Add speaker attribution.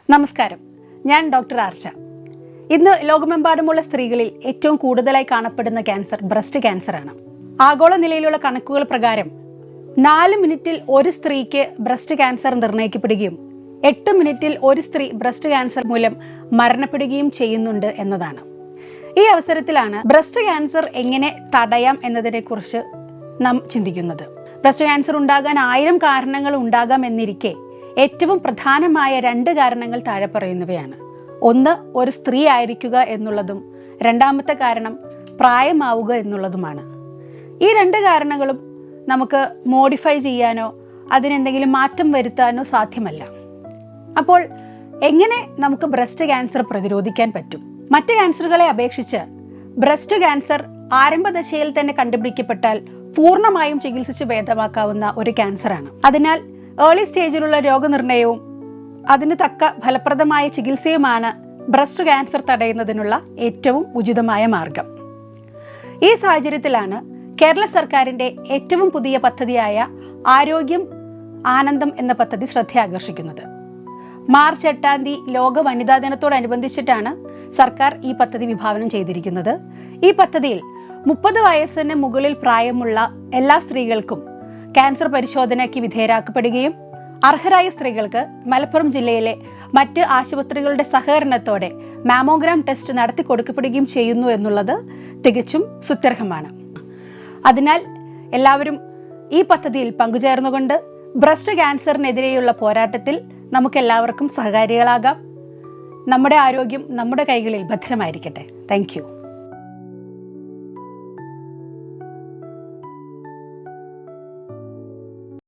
Speaker 1: നമസ്കാരം, ഞാൻ ഡോക്ടർ ആർച്ച. ഇന്ന് ലോകമെമ്പാടുമുള്ള സ്ത്രീകളിൽ ഏറ്റവും കൂടുതലായി കാണപ്പെടുന്ന ക്യാൻസർ ബ്രസ്റ്റ് ക്യാൻസറാണ്. ആഗോള നിലയിലുള്ള കണക്കുകൾ പ്രകാരം 4 മിനിറ്റിൽ ഒരു സ്ത്രീക്ക് ബ്രസ്റ്റ് ക്യാൻസർ നിർണ്ണയിക്കപ്പെടുകയും 8 മിനിറ്റിൽ ഒരു സ്ത്രീ ബ്രസ്റ്റ് ക്യാൻസർ മൂലം മരണപ്പെടുകയും ചെയ്യുന്നുണ്ട് എന്നതാണ്. ഈ അവസരത്തിലാണ് ബ്രസ്റ്റ് ക്യാൻസർ എങ്ങനെ തടയാം എന്നതിനെക്കുറിച്ച് നാം ചിന്തിക്കുന്നത്. ബ്രസ്റ്റ് ക്യാൻസർ ഉണ്ടാകാൻ 1000 കാരണങ്ങൾ ഉണ്ടാകാമെന്നിരിക്കെ ഏറ്റവും പ്രധാനമായ 2 കാരണങ്ങൾ താഴെ പറയുന്നവയാണ്. ഒന്ന്, ഒരു സ്ത്രീ ആയിരിക്കുക എന്നുള്ളതും രണ്ടാമത്തെ കാരണം പ്രായമാവുക എന്നുള്ളതുമാണ്. ഈ 2 കാരണങ്ങളും നമുക്ക് മോഡിഫൈ ചെയ്യാനോ അതിനെന്തെങ്കിലും മാറ്റം വരുത്താനോ സാധ്യമല്ല. അപ്പോൾ എങ്ങനെ നമുക്ക് ബ്രസ്റ്റ് ക്യാൻസർ പ്രതിരോധിക്കാൻ പറ്റും? മറ്റ് ക്യാൻസറുകളെ അപേക്ഷിച്ച് ബ്രസ്റ്റ് ക്യാൻസർ ആരംഭദശയിൽ തന്നെ കണ്ടുപിടിക്കപ്പെട്ടാൽ പൂർണ്ണമായും ചികിത്സിച്ച് ഭേദമാക്കാവുന്ന ഒരു ക്യാൻസറാണ്. അതിനാൽ ഏർലി സ്റ്റേജിലുള്ള രോഗനിർണയവും അതിന് തക്ക ഫലപ്രദമായ ചികിത്സയുമാണ് ബ്രസ്റ്റ് ക്യാൻസർ തടയുന്നതിനുള്ള ഏറ്റവും ഉചിതമായ മാർഗം. ഈ സാഹചര്യത്തിലാണ് കേരള സർക്കാരിൻ്റെ ഏറ്റവും പുതിയ പദ്ധതിയായ ആരോഗ്യം ആനന്ദം എന്ന പദ്ധതി ശ്രദ്ധയാകർഷിക്കുന്നത്. മാർച്ച് 8-ാം തീയതി ലോക വനിതാ ദിനത്തോടനുബന്ധിച്ചിട്ടാണ് സർക്കാർ ഈ പദ്ധതി വിഭാവനം ചെയ്തിരിക്കുന്നത്. ഈ പദ്ധതിയിൽ 30 വയസ്സിന് മുകളിൽ പ്രായമുള്ള എല്ലാ സ്ത്രീകൾക്കും ക്യാൻസർ പരിശോധനയ്ക്ക് വിധേയരാക്കപ്പെടുകയും അർഹരായ സ്ത്രീകൾക്ക് മലപ്പുറം ജില്ലയിലെ മറ്റ് ആശുപത്രികളുടെ സഹകരണത്തോടെ മാമോഗ്രാം ടെസ്റ്റ് നടത്തി കൊടുക്കപ്പെടുകയും ചെയ്യുന്നു എന്നുള്ളത് തികച്ചും സുത്യർഹമാണ്. അതിനാൽ എല്ലാവരും ഈ പദ്ധതിയിൽ പങ്കുചേർന്നുകൊണ്ട് ബ്രസ്റ്റ് ക്യാൻസറിനെതിരെയുള്ള പോരാട്ടത്തിൽ നമുക്കെല്ലാവർക്കും സഹകാരികളാകാം. നമ്മുടെ ആരോഗ്യം നമ്മുടെ കൈകളിൽ ഭദ്രമായിരിക്കട്ടെ. Thank you.